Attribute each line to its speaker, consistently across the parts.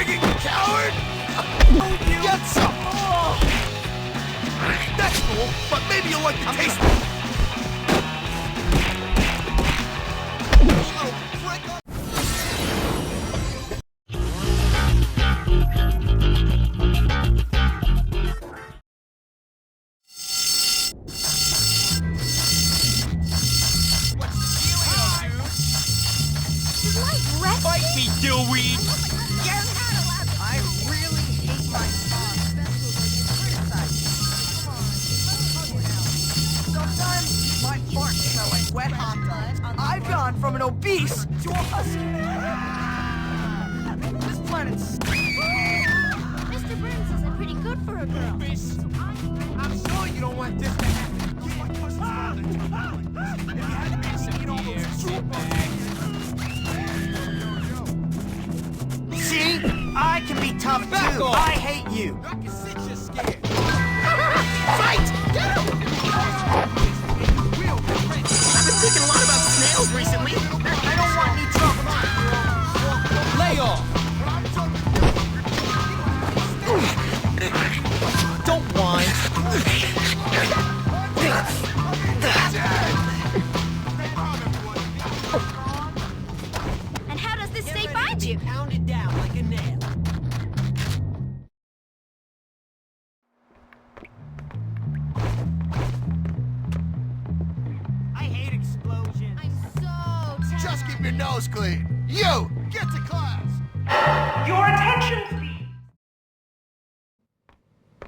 Speaker 1: friggin' coward! Get some! That's cool, but maybe you'll like the taste of it. You little prick. What's the dealio, dude?
Speaker 2: Is my breath
Speaker 1: Fight me, dillweed!
Speaker 2: You're not allowed to.
Speaker 3: I really hate my boss. Sometimes my farts smell like wet hot dogs. I've gone from an obese to a husky. This planet's...
Speaker 2: Mr. Burns isn't pretty good for a girl.
Speaker 1: I'm sure you don't want this to happen. If you hadn't been to eat all those
Speaker 3: See? I can be tough
Speaker 1: Back
Speaker 3: too.
Speaker 1: off.
Speaker 3: I hate you.
Speaker 1: I can sense you're scared.
Speaker 3: Fight! Get him! I've been thinking a lot about snails recently. I don't want any trouble.
Speaker 1: Lay off!
Speaker 3: Don't whine.
Speaker 2: And how does this stay behind you?
Speaker 3: Pounded down like a nail. I hate explosions.
Speaker 2: I'm so tired.
Speaker 1: Just keep your nose clean. You, get to class!
Speaker 4: Your attention, please.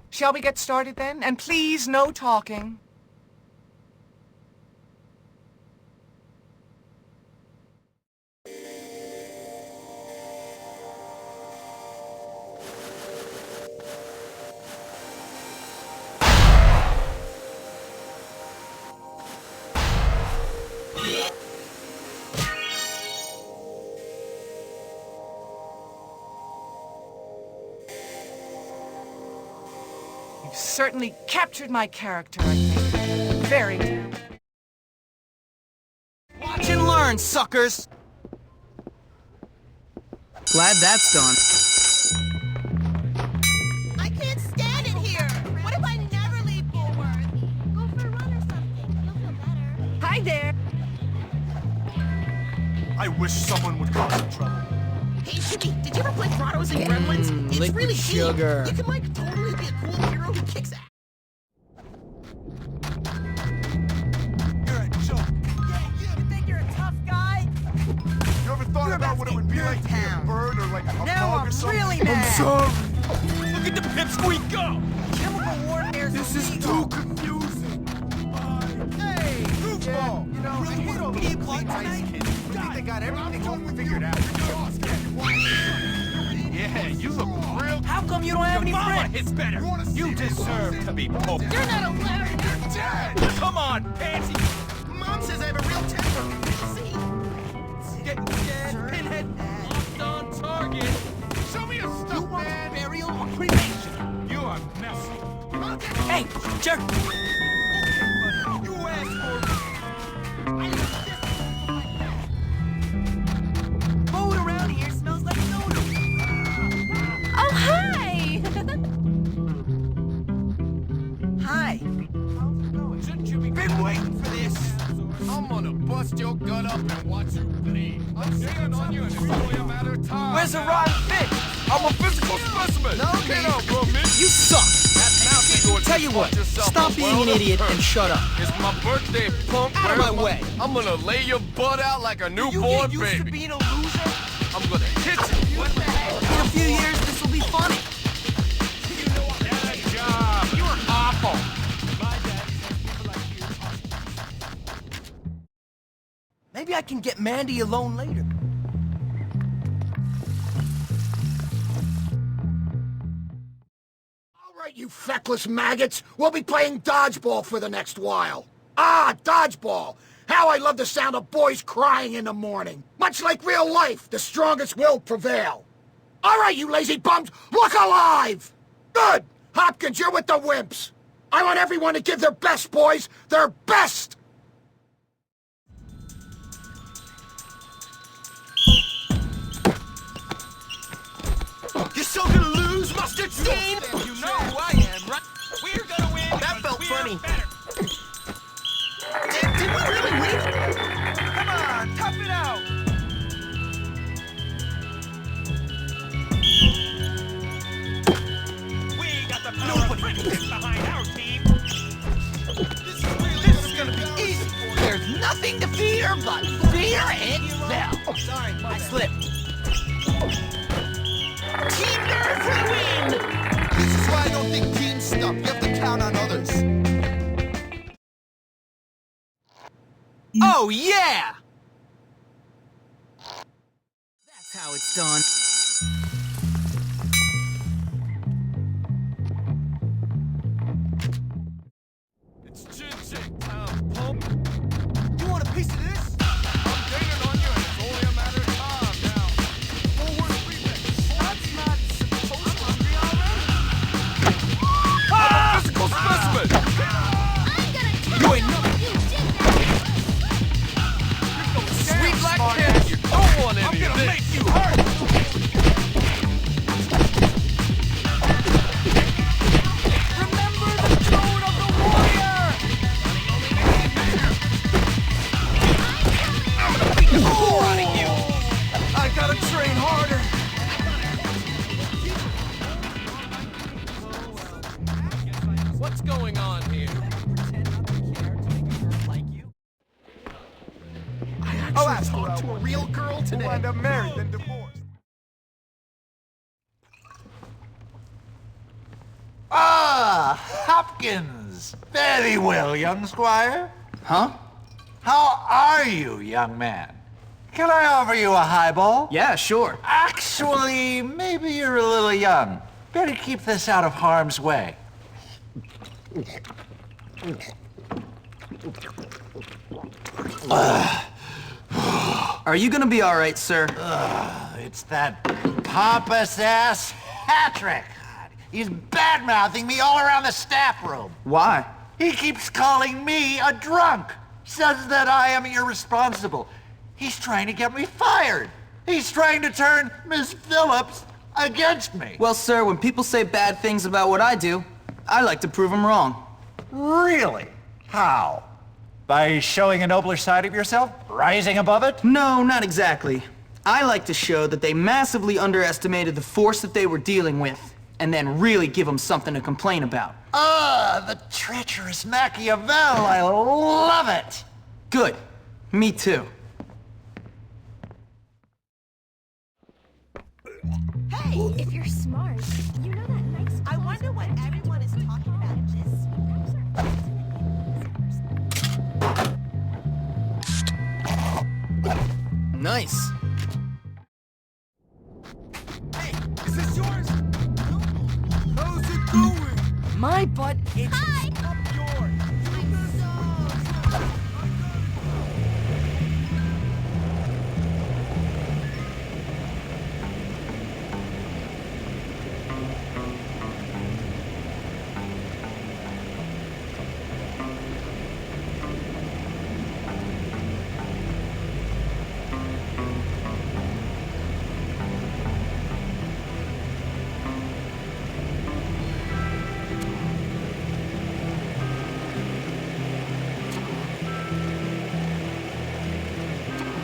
Speaker 3: Shall we get started then? And please, no talking. You've certainly captured my character, I think. Very good. Watch and learn, suckers! Glad that's done.
Speaker 2: I can't stand it here. What if I never leave Bullworth? Go for a run or something. You'll feel better.
Speaker 3: Hi there!
Speaker 1: I wish someone would cause some trouble.
Speaker 5: Hey, Chippy, did you ever play Grottos and Gremlins? It's
Speaker 3: liquid
Speaker 5: really
Speaker 3: sugar.
Speaker 5: Cool. You can, like, totally be a cool hero who kicks ass.
Speaker 1: You're a joke.
Speaker 3: You think you're a tough guy?
Speaker 1: You ever thought
Speaker 3: You're
Speaker 1: about what it would be
Speaker 3: your
Speaker 1: like to be a
Speaker 3: town.
Speaker 1: bird or like a
Speaker 3: Now
Speaker 1: bug
Speaker 3: I'm
Speaker 1: or something?
Speaker 3: really
Speaker 1: I'm
Speaker 3: mad.
Speaker 1: sorry. Look at the pipsqueak go!
Speaker 3: Chemical warfare
Speaker 1: This is too confusing. Hey, goofball! You know, I hate all those clean ice kids. I think they got everything all figured out. Yeah, you look real.
Speaker 3: How come you don't have any friends?
Speaker 1: It's better. You deserve to be poked.
Speaker 2: You're not allowed.
Speaker 1: You're dead. Come on, pansy.
Speaker 5: Mom says I have a real temper. See?
Speaker 1: Getting scared, pinhead. Locked on target. Show me your
Speaker 5: You
Speaker 1: stuff,
Speaker 5: want
Speaker 1: man.
Speaker 5: burial or cremation?
Speaker 1: You are messy.
Speaker 3: Hey, jerk!
Speaker 1: You asked for it.
Speaker 3: Food around here smells like soda.
Speaker 2: Oh, hi.
Speaker 3: Hi.
Speaker 1: Shouldn't you be been waiting for this? I'm gonna bust your gut up and watch you bleed. I'm staying on you and it's only a matter of time.
Speaker 3: Where's the rotten fish?
Speaker 1: I'm a physical specimen.
Speaker 5: No
Speaker 1: Get
Speaker 5: need.
Speaker 1: out, bro, man.
Speaker 3: You suck!
Speaker 1: That mouth is going
Speaker 3: Tell
Speaker 1: to
Speaker 3: you
Speaker 1: fuck
Speaker 3: what,
Speaker 1: yourself
Speaker 3: stop
Speaker 1: a
Speaker 3: being an
Speaker 1: world of
Speaker 3: idiot
Speaker 1: hurt.
Speaker 3: and shut up.
Speaker 1: It's my birthday, punk.
Speaker 3: Out of my way.
Speaker 1: I'm gonna lay your butt out like a
Speaker 3: You
Speaker 1: newborn
Speaker 3: get used to
Speaker 1: baby.
Speaker 3: being a loser?
Speaker 1: I'm gonna hit you. What the heck?
Speaker 3: In a few years, this will be funny.
Speaker 1: You know what? That job. You were awful.
Speaker 3: Maybe I can get Mandy alone later.
Speaker 6: All right, you feckless maggots. We'll be playing dodgeball for the next while. Ah, dodgeball. How I love the sound of boys crying in the morning. Much like real life, the strongest will prevail. All right, you lazy bums, look alive! Good! Hopkins, you're with the wimps. I want everyone to give their best, boys. Their best!
Speaker 2: team?
Speaker 1: You know who I am, right? We're gonna win.
Speaker 5: That felt
Speaker 1: we're
Speaker 5: funny.
Speaker 1: better.
Speaker 5: Did we really win?
Speaker 3: Come on, tough it out.
Speaker 1: We got the power of friendship behind our team. This is gonna be easy.
Speaker 5: There's nothing to fear but fear itself. Sorry, I slipped. Team Nerds will win!
Speaker 7: This is why I don't think teams stuff. You have to count on others.
Speaker 5: Oh, yeah! That's how it's done.
Speaker 1: It's chin-chin time, pump.
Speaker 7: You want a piece of this?
Speaker 1: I'm gaining on you, and it's only a matter of time now. Forward remix.
Speaker 3: That's not supposed to be already.
Speaker 1: I'm a physical specimen.
Speaker 2: I'm gonna tell
Speaker 1: You ain't
Speaker 2: you
Speaker 1: nothing.
Speaker 2: you did that.
Speaker 1: Sweet black kid, you don't want any of this. I'm gonna make you hurt.
Speaker 3: Remember the tone of the warrior.
Speaker 1: I'm gonna beat the floor out of you.
Speaker 7: I gotta train harder.
Speaker 1: What's going on here?
Speaker 3: Pretend not to care to make a girl like you.
Speaker 7: I'll ask her out. To a real girl today. We'll wind up married, then divorced.
Speaker 8: Ah, Hopkins. Very well, young squire.
Speaker 5: Huh?
Speaker 8: How are you, young man? Can I offer you a highball?
Speaker 5: Yeah, sure.
Speaker 8: Actually, maybe you're a little young. Better keep this out of harm's way.
Speaker 5: Are you gonna be alright, sir?
Speaker 8: It's that pompous-ass Patrick. He's bad-mouthing me all around the staff room.
Speaker 5: Why?
Speaker 8: He keeps calling me a drunk. Says that I am irresponsible. He's trying to get me fired. He's trying to turn Miss Phillips against me.
Speaker 5: Well, sir, when people say bad things about what I do, I like to prove them wrong.
Speaker 8: Really? How? By showing a nobler side of yourself? Rising above it?
Speaker 5: No, not exactly. I like to show that they massively underestimated the force that they were dealing with, and then really give them something to complain about.
Speaker 8: Ah, the treacherous Machiavel. I love it.
Speaker 5: Good. Me too.
Speaker 2: Hey, if you're smart, you know that nice. I wonder what everyone is talking about in this.
Speaker 5: Nice.
Speaker 7: Hey, is this yours? How's it going?
Speaker 3: My butt itches.
Speaker 2: Hi.
Speaker 7: Up yours.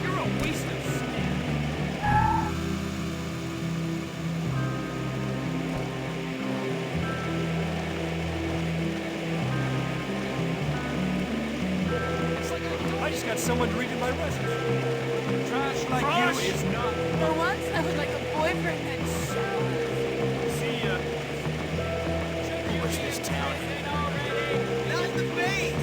Speaker 1: You're a waste of skin. It's like I just got someone reading my resume. Trash like you is not.
Speaker 3: For once, I would like a boyfriend that's
Speaker 1: See ya. What's this town?
Speaker 7: Not the base.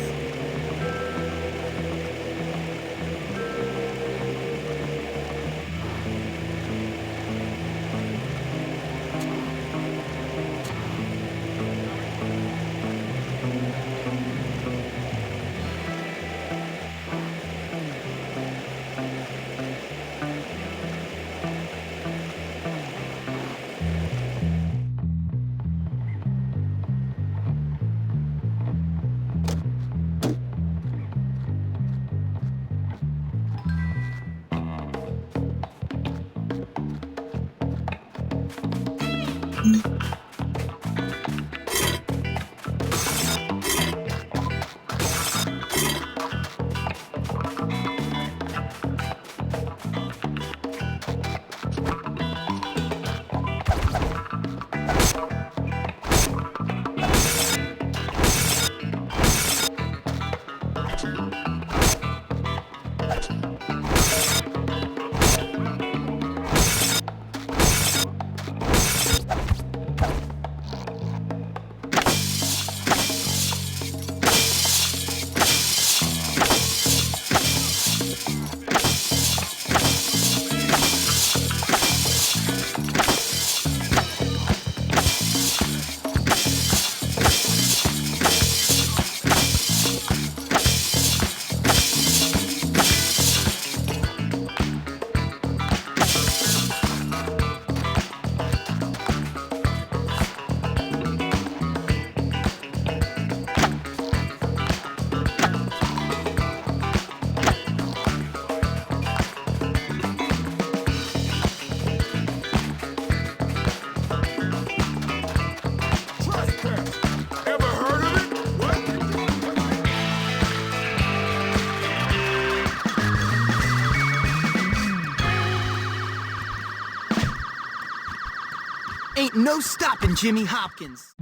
Speaker 5: Ain't no stopping Jimmy Hopkins.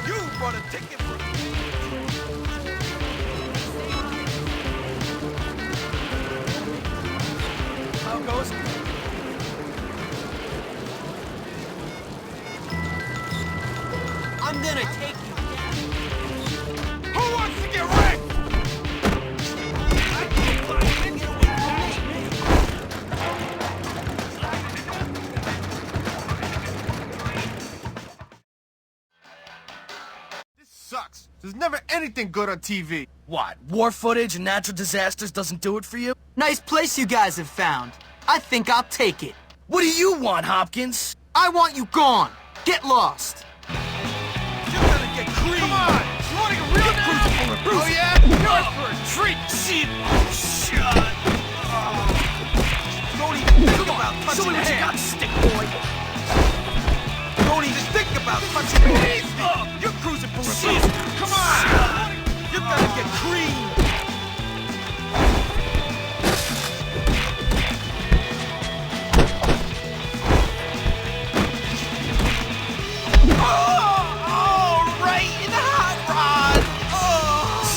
Speaker 7: You bought a ticket for...
Speaker 5: How goes? I'm gonna take you down.
Speaker 7: Who wants to get wrecked? This sucks. There's never anything good on TV.
Speaker 9: What, war footage and natural disasters doesn't do it for you?
Speaker 5: Nice place you guys have found. I think I'll take it.
Speaker 9: What do you want, Hopkins?
Speaker 5: I want you gone. Get lost.
Speaker 7: You're gonna get creamed. Come on! You wanna get real now? Oh yeah? You're for a treat! Shit! Shut up! Don't even think about touching the hand! Stick boy! Don't even think about touching the hand! You're cruising for a boost! Come on! You're gonna get creamed!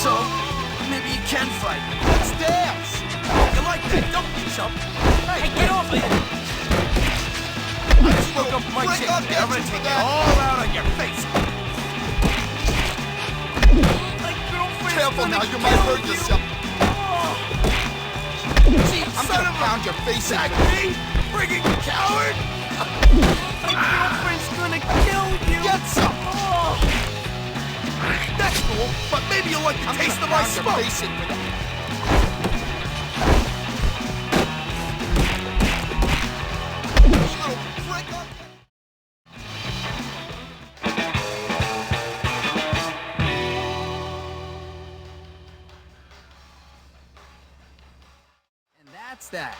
Speaker 9: So, maybe you can fight.
Speaker 7: Let's dance! You like that, don't you, chump? Hey, get off of here! I spoke up my chick. I'm gonna take it all out on your face. My girlfriend's
Speaker 6: Careful now, you
Speaker 7: kill
Speaker 6: might hurt
Speaker 7: you.
Speaker 6: yourself.
Speaker 7: Gee,
Speaker 6: I'm
Speaker 7: son
Speaker 6: gonna
Speaker 7: of
Speaker 6: pound your face in.
Speaker 7: me, friggin' coward! My girlfriend's gonna kill you.
Speaker 6: Get some!
Speaker 7: That's cool, but maybe you'll like the taste of my
Speaker 6: Pound your
Speaker 7: smoke.
Speaker 6: face in with it. You little prick.
Speaker 5: And that's that.